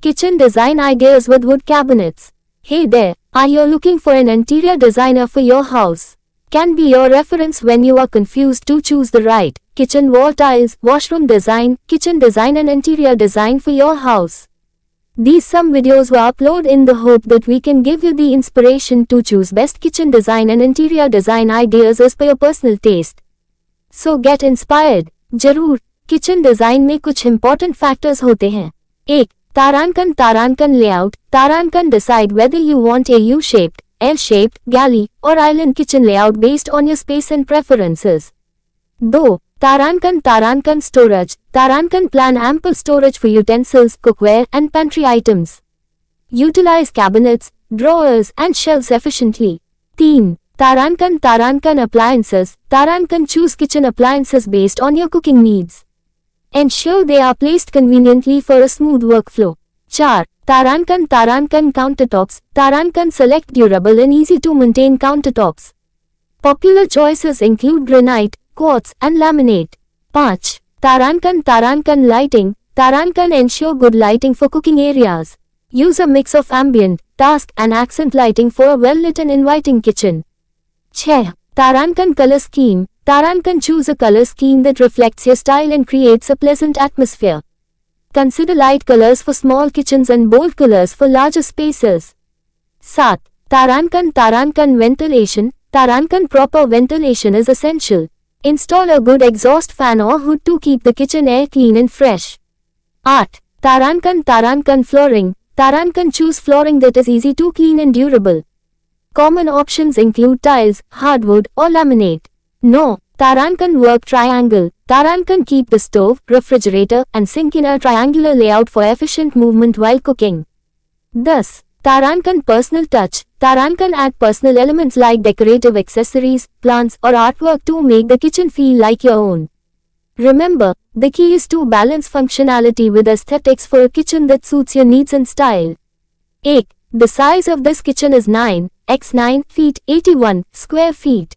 Kitchen design ideas with wood cabinets. Hey there, are you looking for an interior designer for your house? Can be your reference when you are confused to choose the right kitchen wall tiles, washroom design, kitchen design and interior design for your house. These some videos were uploaded in the hope that we can give you the inspiration to choose best kitchen design and interior design ideas as per your personal taste. So get inspired. जरूर, kitchen design में कुछ important factors होते हैं। 1. तारांकन layout. तारांकन decide whether you want a U shaped, L shaped, galley और island kitchen layout based on your space and preferences. 2. तारांकन storage. तारांकन plan ample storage for utensils, cookware and pantry items. Utilize cabinets, drawers and shelves efficiently. 3. तारांकन appliances. Tarankan choose kitchen appliances based on your cooking needs. Ensure they are placed conveniently for a smooth workflow. 4. Tarankan countertops. Tarankan select durable and easy to maintain countertops. Popular choices include granite, quartz and laminate. 5. Tarankan lighting. Tarankan ensure good lighting for cooking areas. Use a mix of ambient, task and accent lighting for a well-lit and inviting kitchen. 6. Tarankan color scheme. Tarankan choose a color scheme that reflects your style and creates a pleasant atmosphere. Consider light colors for small kitchens and bold colors for larger spaces. 7. Tarankan ventilation. Tarankan proper ventilation is essential. Install a good exhaust fan or hood to keep the kitchen air clean and fresh. 8. Tarankan flooring. Tarankan choose flooring that is easy to clean and durable. Common options include tiles, hardwood or laminate. No. Tarankan work triangle. Tarankan keep the stove, refrigerator and sink in a triangular layout for efficient movement while cooking. Thus, Tarankan personal touch. Tarankan add personal elements like decorative accessories, plants or artwork to make the kitchen feel like your own. Remember, the key is to balance functionality with aesthetics for a kitchen that suits your needs and style. 8. The size of this kitchen is 9 x 9 feet 81 square feet.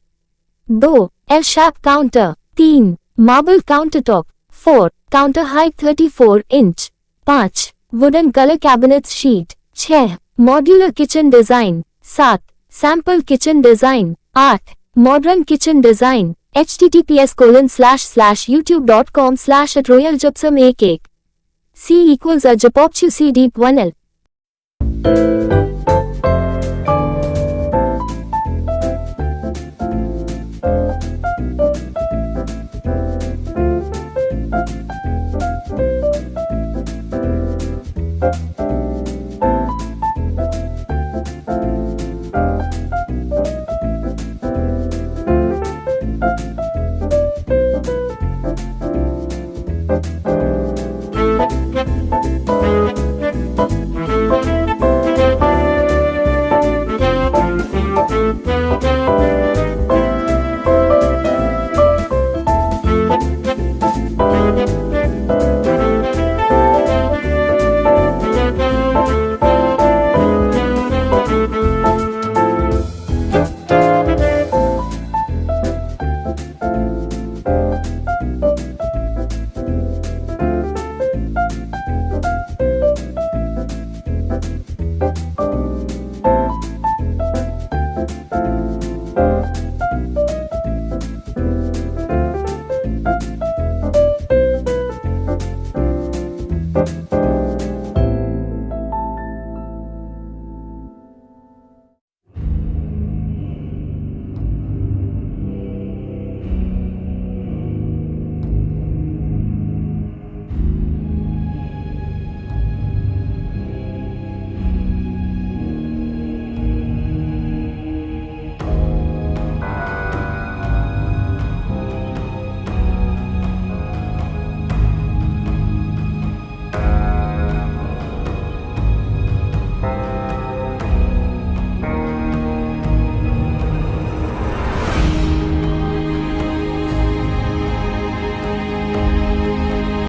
2. L-shape counter. 3. Marble countertop. 4. Counter height 34 inch. 5. Wooden color cabinets sheet. 6. Modular kitchen design. 7. Sample kitchen design. 8. Modern kitchen design. https://youtube.com/@royalgypsum11. C equals a Japopchu C deep 1L.